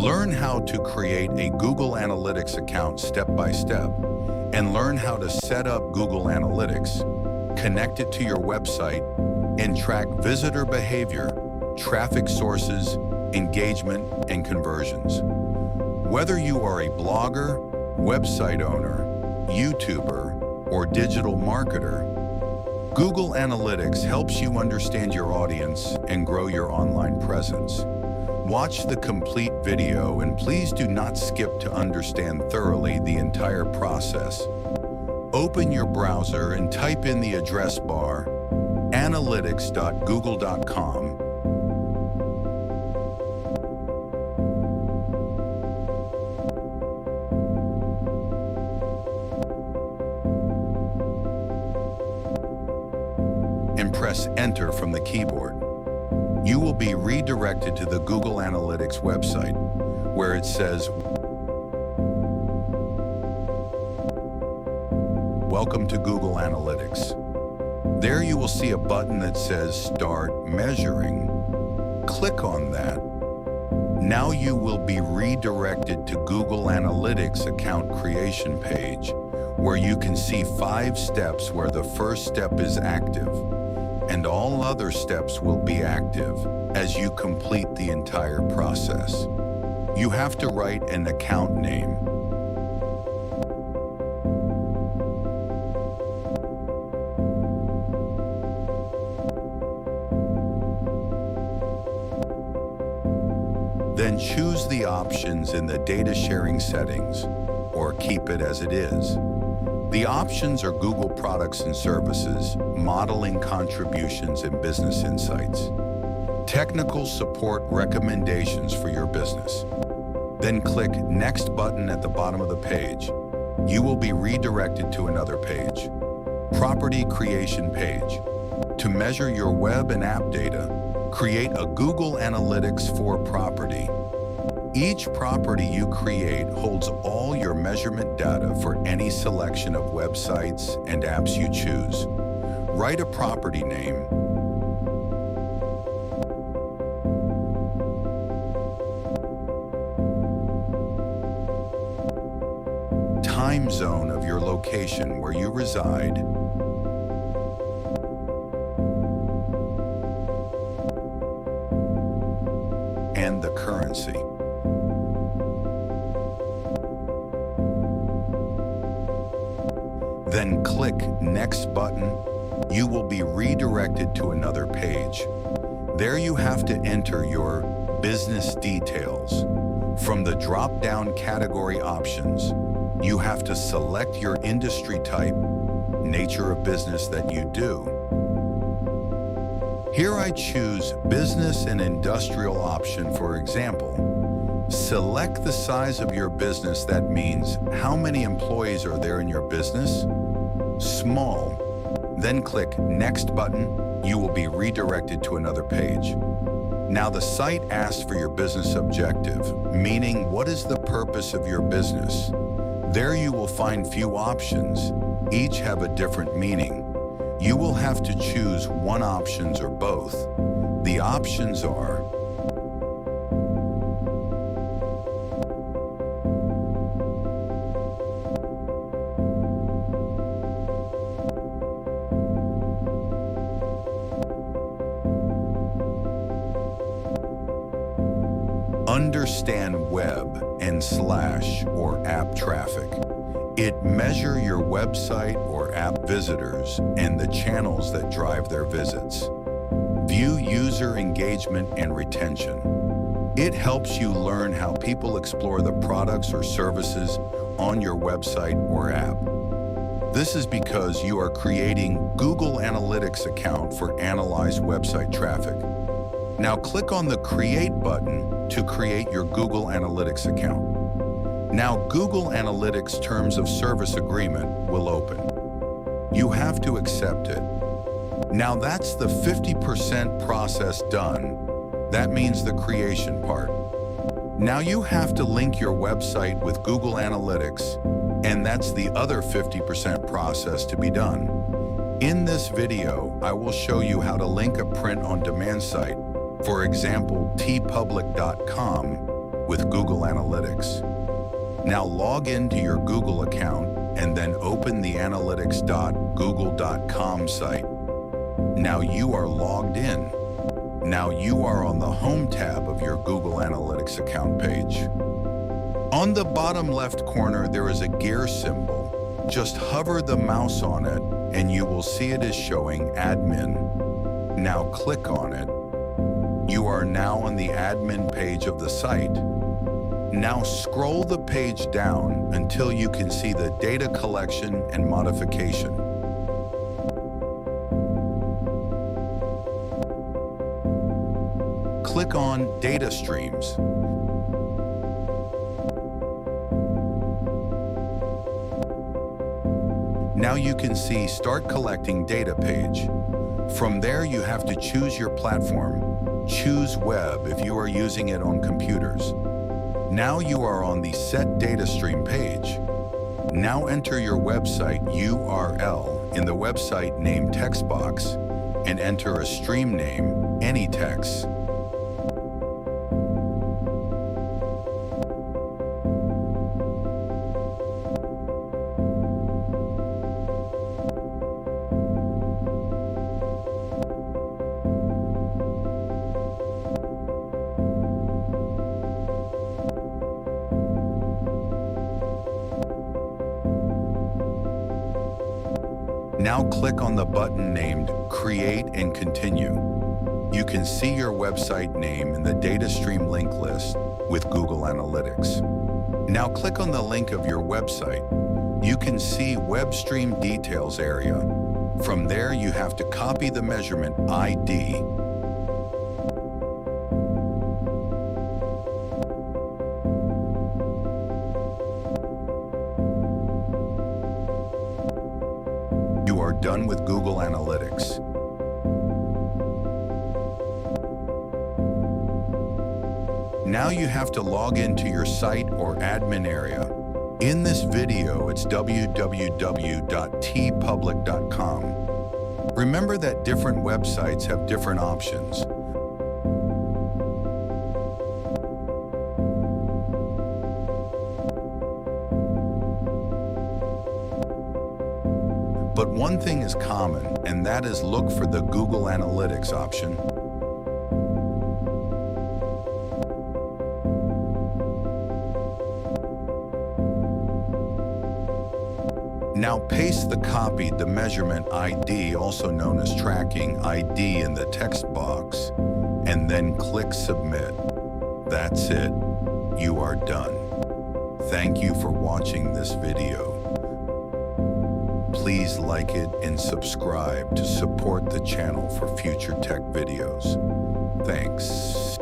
Learn how to create a Google Analytics account step by step, and learn how to set up Google Analytics, connect it to your website, and track visitor behavior, traffic sources, engagement, and conversions. Whether you are a blogger, website owner, YouTuber, or digital marketer, Google Analytics helps you understand your audience and grow your online presence. Watch the complete video and please do not skip to understand thoroughly the entire process. Open your browser and type in the address bar analytics.google.com. And press Enter from the keyboard. You will be redirected to the Google Analytics website, where it says, "Welcome to Google Analytics." There you will see a button that says Start Measuring. Click on that. Now you will be redirected to Google Analytics account creation page, where you can see 5 steps where the first step is active, and all other steps will be active as you complete the entire process. You have to write an account name. Then choose the options in the data sharing settings, or keep it as it is. The options are Google products and services, modeling contributions and business insights, technical support recommendations for your business. Then click Next button at the bottom of the page. You will be redirected to another page, Property Creation page. To measure your web and app data, create a Google Analytics for property. Each property you create holds all your measurement data for any selection of websites and apps you choose. Write a property name, time zone of your location where you reside, and the currency. Then click Next button. You will be redirected to another page. There you have to enter your business details. From the drop-down category options, you have to select your industry type, nature of business that you do. Here I choose Business and Industrial option, for example. Select the size of your business. That means how many employees are there in your business? Small. Then click Next button. You will be redirected to another page. Now the site asks for your business objective, meaning what is the purpose of your business? There you will find few options. Each have a different meaning. You will have to choose one options or both. The options are understand web and slash or app traffic. It measure your website or app visitors and the channels that drive their visits. View user engagement and retention. It helps you learn how people explore the products or services on your website or app. This is because you are creating Google Analytics account for analyzed website traffic. Now click on the Create button to create your Google Analytics account. Now Google Analytics Terms of Service Agreement will open. You have to accept it. Now that's the 50% process done. That means the creation part. Now you have to link your website with Google Analytics, and that's the other 50% process to be done. In this video, I will show you how to link a print-on-demand site, for example, tpublic.com, with Google Analytics. Now log into your Google account and then open the analytics.google.com site. Now you are logged in. Now you are on the Home tab of your Google Analytics account page. On the bottom left corner, there is a gear symbol. Just hover the mouse on it and you will see it is showing admin. Now click on it. You are now on the admin page of the site. Now scroll the page down until you can see the data collection and modification. Click on Data Streams. Now you can see Start Collecting Data page. From there, you have to choose your platform. Choose Web if you are using it on computers. Now you are on the Set Data Stream page. Now enter your website URL in the website name text box and enter a stream name, Anytext. Now click on the button named Create and Continue. You can see your website name in the data stream link list with Google Analytics. Now click on the link of your website. You can see Web Stream Details area. From there, you have to copy the measurement ID. You are done with Google Analytics. Now you have to log into your site or admin area. In this video, it's www.tpublic.com. Remember that different websites have different options. But one thing is common, and that is look for the Google Analytics option. Now paste the measurement ID, also known as tracking ID, in the text box, and then click Submit. That's it. You are done. Thank you for watching this video. Please like it and subscribe to support the channel for future tech videos. Thanks.